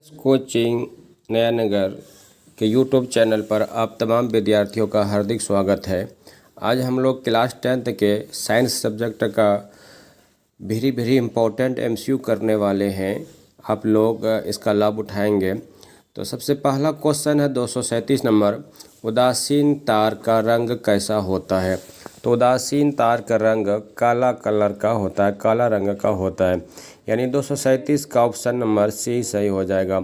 Coaching नया नगर के YouTube channel पर आप तमाम विद्यार्थियों का हार्दिक स्वागत है। आज हम लोग क्लास 10th के साइंस सब्जेक्ट का वेरी इम्पोर्टेंट एमसीक्यू करने वाले हैं। आप लोग इसका लाभ उठाएंगे। तो सबसे पहला क्वेश्चन है 237 नंबर, उदासीन तार का रंग कैसा होता है। तो उदासीन तार का रंग काला कलर का होता है, काला रंग का होता है, यानी 237 का ऑप्शन नंबर सी सही हो जाएगा।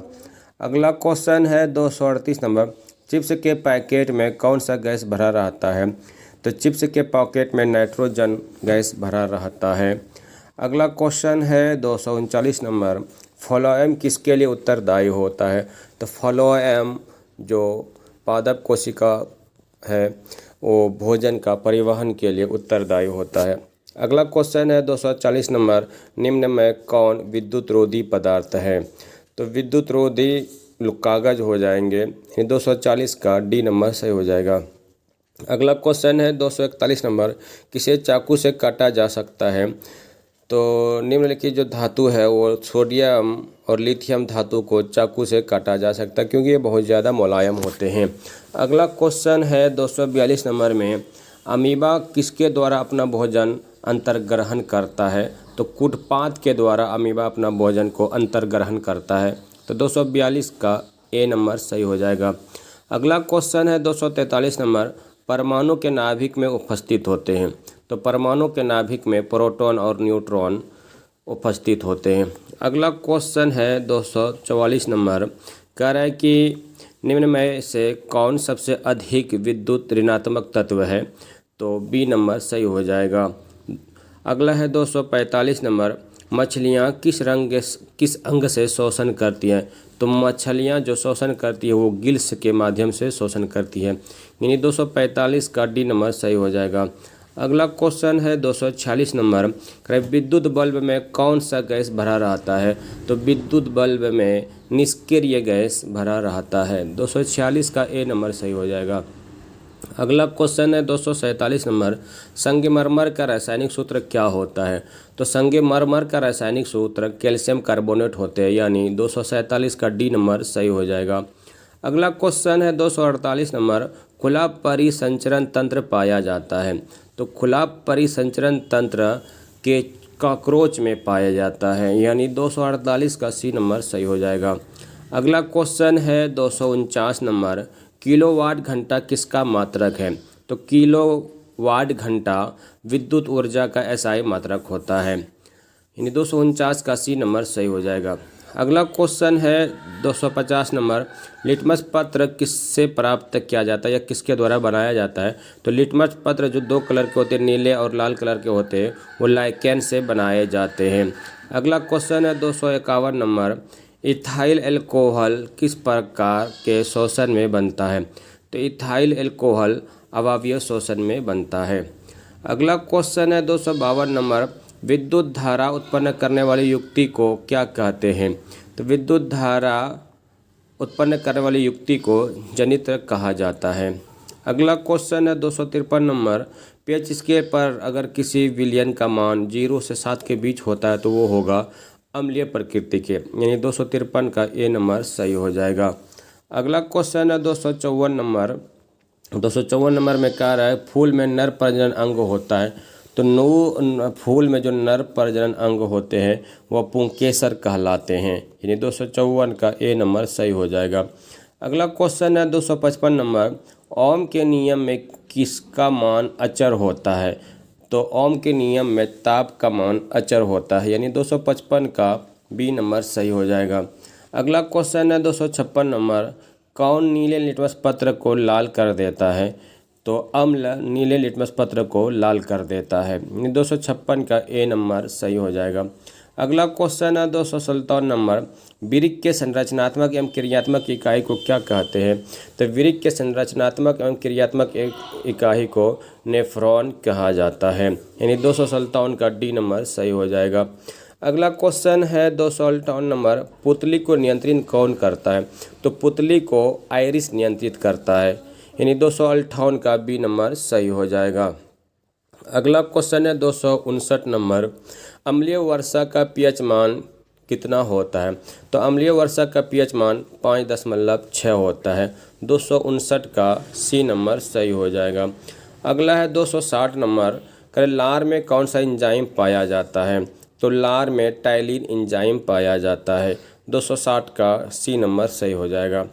अगला क्वेश्चन है 238 नंबर, चिप्स के पैकेट में कौन सा गैस भरा रहता है। तो चिप्स के पैकेट में नाइट्रोजन गैस भरा रहता है। अगला क्वेश्चन है 239 नंबर, फ्लोएम किसके लिए उत्तरदायी होता है। तो फ्लोएम जो पादप कोशिका है वो भोजन का परिवहन के लिए उत्तरदायी होता है। अगला क्वेश्चन है 240 नंबर, निम्न में कौन विद्युत रोधी पदार्थ है। तो विद्युत रोधी कागज हो जाएंगे। 240 का डी नंबर सही हो जाएगा। अगला क्वेश्चन है 241 नंबर, किसे चाकू से काटा जा सकता है। तो निम्नलिखित जो धातु है वो सोडियम और लिथियम धातु को चाकू से काटा जा सकता है क्योंकि ये बहुत ज़्यादा मुलायम होते हैं। अगला क्वेश्चन है 242 नंबर में, अमीबा किसके द्वारा अपना भोजन अंतर्ग्रहण करता है। तो कूटपाद के द्वारा अमीबा अपना भोजन को अंतर्ग्रहण करता है। तो 242 का ए नंबर सही हो जाएगा। अगला क्वेश्चन है 243 नंबर, परमाणु के नाभिक में उपस्थित होते हैं। तो परमाणु के नाभिक में प्रोटॉन और न्यूट्रॉन उपस्थित होते हैं। अगला क्वेश्चन है 244 नंबर, कह रहा है कि निम्न में से कौन सबसे अधिक विद्युत ऋणात्मक तत्व है। तो बी नंबर सही हो जाएगा। अगला है 245 नंबर, मछलियाँ किस अंग से शोषण करती हैं। तो मछलियाँ जो शोषण करती है वो गिल्स के माध्यम से शोषण करती है, यानी 245 का डी नंबर सही हो जाएगा। अगला क्वेश्चन है 246 नंबर, विद्युत बल्ब में कौन सा गैस भरा रहता है। तो विद्युत बल्ब में निष्क्रिय गैस भरा रहता है। 246 का ए नंबर सही हो जाएगा। अगला क्वेश्चन है 247 नंबर, संगमरमर का रासायनिक सूत्र क्या होता है। तो संगमरमर का रासायनिक सूत्र कैल्शियम कार्बोनेट होते हैं, यानी 247 का डी नंबर सही हो जाएगा। अगला क्वेश्चन है 248 नंबर, खुला परिसंचरण तंत्र पाया जाता है। तो खुला परिसंचरण तंत्र के कॉकरोच में पाया जाता है, यानी 248 का सी नंबर सही हो जाएगा। अगला क्वेश्चन है 249 नंबर, किलोवाट घंटा किसका मात्रक है। तो किलोवाट घंटा विद्युत ऊर्जा का एसआई मात्रक होता है, यानी 249 का सी नंबर सही हो जाएगा। अगला क्वेश्चन है 250 नंबर, लिटमस पत्र किससे प्राप्त किया जाता है या किसके द्वारा बनाया जाता है। तो लिटमस पत्र जो दो कलर के होते हैं, नीले और लाल कलर के होते हैं, वो लाइकेन से बनाए जाते हैं। अगला क्वेश्चन है 251 नंबर, इथाइल एल्कोहल किस प्रकार के शोषण में बनता है। तो इथाइल एल्कोहल अवायवीय शोषण में बनता है। अगला क्वेश्चन है 252 नंबर, विद्युत धारा उत्पन्न करने वाली युक्ति को क्या कहते हैं। तो विद्युत धारा उत्पन्न करने वाली युक्ति को जनित्र कहा जाता है। अगला क्वेश्चन है 253 नंबर, pH स्केल पर अगर किसी विलयन का मान 0 से 7 के बीच होता है तो वो होगा अम्लीय प्रकृति के, यानी 253 का ए नंबर सही हो जाएगा। अगला क्वेश्चन है 254 नंबर, 254 नंबर में कह रहा है फूल में नर प्रजनन अंग होता है। तो फूल में जो नर प्रजनन अंग होते हैं वह पुंकेसर कहलाते हैं, यानी 254 का ए नंबर सही हो जाएगा। अगला क्वेश्चन है 255 नंबर, ओम के नियम में किसका मान अचर होता है। तो ओम के नियम में ताप का मान अचर होता है, यानी 255 का बी नंबर सही हो जाएगा। अगला क्वेश्चन है 256 नंबर, कौन नीले लिटमस पत्र को लाल कर देता है। तो अम्ल नीले लिटमस पत्र को लाल कर देता है, 256 का ए नंबर सही हो जाएगा। अगला क्वेश्चन है 257 नंबर, वृक्क के संरचनात्मक एवं क्रियात्मक इकाई को क्या कहते हैं। तो वृक्क के संरचनात्मक एवं क्रियात्मक इकाई को नेफ्रॉन कहा जाता है, यानी 257 का डी नंबर सही हो जाएगा। अगला क्वेश्चन है 258 नंबर, पुतली को नियंत्रित कौन करता है। तो पुतली को आइरिस नियंत्रित करता है, यानी 258 का बी नंबर सही हो जाएगा। अगला क्वेश्चन है 259 नंबर, अम्लीय वर्षा का pH मान कितना होता है? तो अम्लीय वर्षा का पीएच मान 5.6 होता है। 259 का सी नंबर सही हो जाएगा। अगला है 260 नंबर, करें लार में कौन सा एंजाइम पाया जाता है? तो लार में टाइलिन एंजाइम पाया जाता है। 260 का सी नंबर सही हो जाएगा।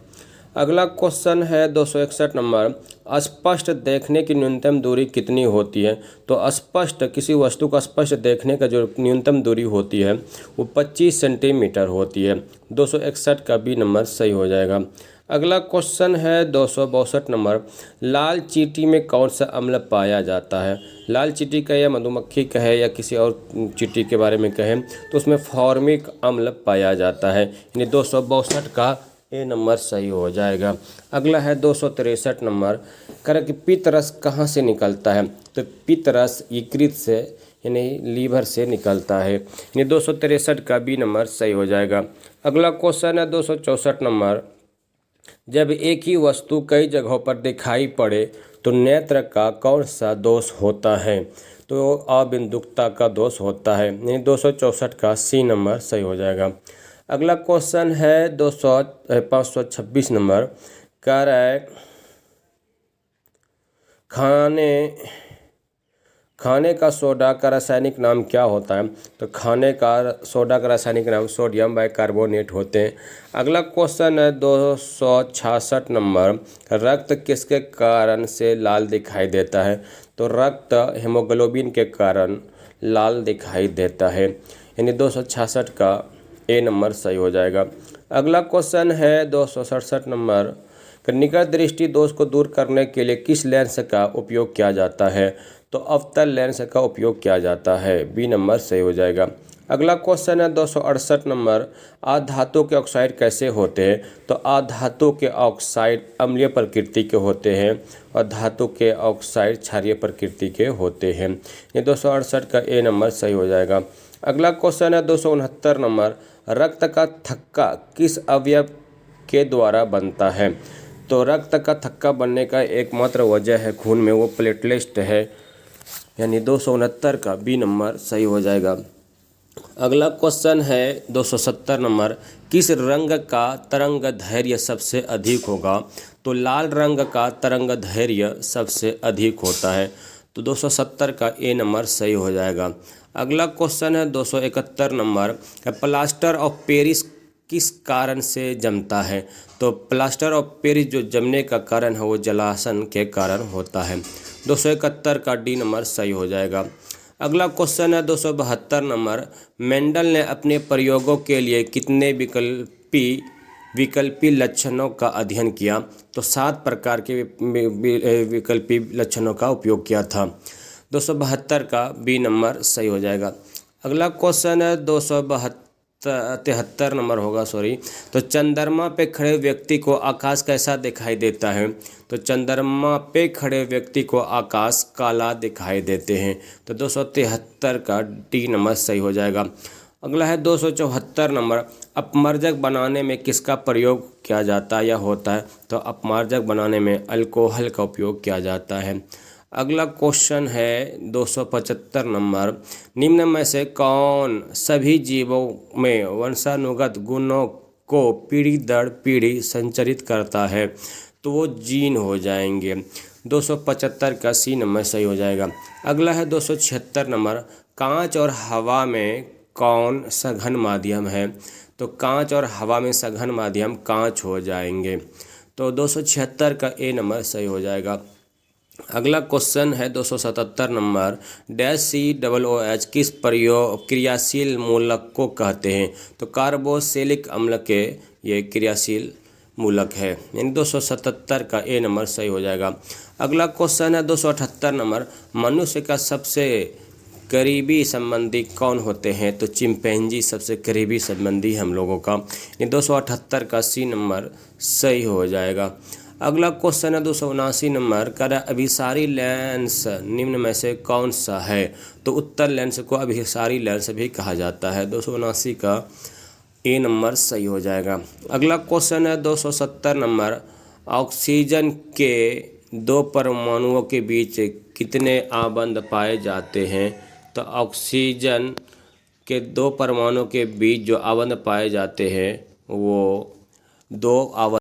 अगला क्वेश्चन है 261 नंबर, स्पष्ट देखने की न्यूनतम दूरी कितनी होती है? तो स्पष्ट किसी वस्तु को स्पष्ट देखने का जो न्यूनतम दूरी होती है वो 25 सेंटीमीटर होती है। 261 का बी नंबर सही हो जाएगा। अगला क्वेश्चन है 262 नंबर, लाल चींटी में कौन सा अम्ल पाया जाता है? लाल चींटी का या मधुमक्खी कहे या किसी और चींटी के बारे में कहें तो उसमें फॉर्मिक अम्ल पाया जाता है। यानी 262 का ए नंबर सही हो जाएगा। अगला है 263 नंबर, करें कि पित्त कहाँ से निकलता है? तो पित्त यकृत से यानी लीवर से निकलता है। यानी 263 का बी नंबर सही हो जाएगा। अगला क्वेश्चन है 264 नंबर, जब एक ही वस्तु कई जगहों पर दिखाई पड़े तो नेत्र का कौन सा दोष होता है? तो अबिंदुकता का दोष होता है। यानी 264 का सी नंबर सही हो जाएगा। अगला क्वेश्चन है 526 नंबर, कह रहा है खाने का सोडा का रासायनिक नाम क्या होता है? तो खाने का सोडा का रासायनिक नाम सोडियम बाइकार्बोनेट होते हैं। अगला क्वेश्चन है 266 नंबर, रक्त किसके कारण से लाल दिखाई देता है? तो रक्त हेमोग्लोबिन के कारण लाल दिखाई देता है। यानी 266 का ए नंबर सही हो जाएगा। अगला क्वेश्चन है 267 नंबर, निकट दृष्टि दोष को दूर करने के लिए किस लेंस का उपयोग किया जाता है? तो अवतल लेंस का उपयोग किया जाता है। बी नंबर सही हो जाएगा। अगला क्वेश्चन है 268 नंबर, अधातु के ऑक्साइड कैसे होते हैं? तो अधातु के ऑक्साइड अम्लीय प्रकृति के होते हैं और धातु के ऑक्साइड क्षारीय प्रकृति के होते हैं। ये 268 का ए नंबर सही हो जाएगा। अगला क्वेश्चन है 269 नंबर, रक्त का थक्का किस अवयव के द्वारा बनता है? तो रक्त का थक्का बनने का एकमात्र वजह है खून में, वो प्लेटलेट है। यानी 269 का बी नंबर सही हो जाएगा। अगला क्वेश्चन है 270 नंबर, किस रंग का तरंग धैर्य सबसे अधिक होगा? तो लाल रंग का तरंग धैर्य सबसे अधिक होता है। तो 270 का ए नंबर सही हो जाएगा। अगला क्वेश्चन है 271 नंबर, प्लास्टर ऑफ पेरिस किस कारण से जमता है? तो प्लास्टर ऑफ पेरिस जो जमने का कारण है वो जलासन के कारण होता है। 271 का डी नंबर सही हो जाएगा। अगला क्वेश्चन है 272 नंबर, मेंडल ने अपने प्रयोगों के लिए कितने विकल्पी लक्षणों का अध्ययन किया? तो 7 प्रकार के विकल्पी लक्षणों का उपयोग किया था। 272 का बी नंबर सही हो जाएगा। अगला क्वेश्चन है 273 नंबर होगा, तो चंद्रमा पे खड़े व्यक्ति को आकाश कैसा दिखाई देता है? तो चंद्रमा पे खड़े व्यक्ति को आकाश काला दिखाई देते हैं। तो 273 का डी नंबर सही हो जाएगा। अगला है 274 नंबर, अपमार्जक बनाने में किसका प्रयोग किया जाता है या होता है? तो अपमार्जक बनाने में अल्कोहल का उपयोग किया जाता है। अगला क्वेश्चन है 275 नंबर, निम्न में से कौन सभी जीवों में वंशानुगत गुणों को पीढ़ी दर पीढ़ी संचरित करता है? तो वो जीन हो जाएंगे। 275 का सी नंबर सही हो जाएगा। अगला है 276 नंबर, कांच और हवा में कौन सघन माध्यम है? तो कांच और हवा में सघन माध्यम कांच हो जाएंगे। तो 276 का ए नंबर सही हो जाएगा। अगला क्वेश्चन है 277 नंबर, COOH किस क्रियाशील मूलक को कहते हैं? तो कार्बोक्सिलिक अम्ल के ये क्रियाशील मूलक है। यानी 277 का ए नंबर सही हो जाएगा। अगला क्वेश्चन है 278 नंबर, मनुष्य का सबसे करीबी संबंधी कौन होते हैं? तो चिंपैंजी सबसे करीबी संबंधी हम लोगों का। ये 278 का सी नंबर सही हो जाएगा। अगला क्वेश्चन है 279 नंबर, कर अभिसारी लेंस निम्न में से कौन सा है? तो उत्तर लेंस को अभिसारी लेंस भी कहा जाता है। 279 का ए नंबर सही हो जाएगा। अगला क्वेश्चन है 270 नंबर, ऑक्सीजन के 2 परमाणुओं के बीच कितने आबंध पाए जाते हैं? तो ऑक्सीजन के दो परमाणु के बीच जो आवर्त पाए जाते हैं वो दो आवर्त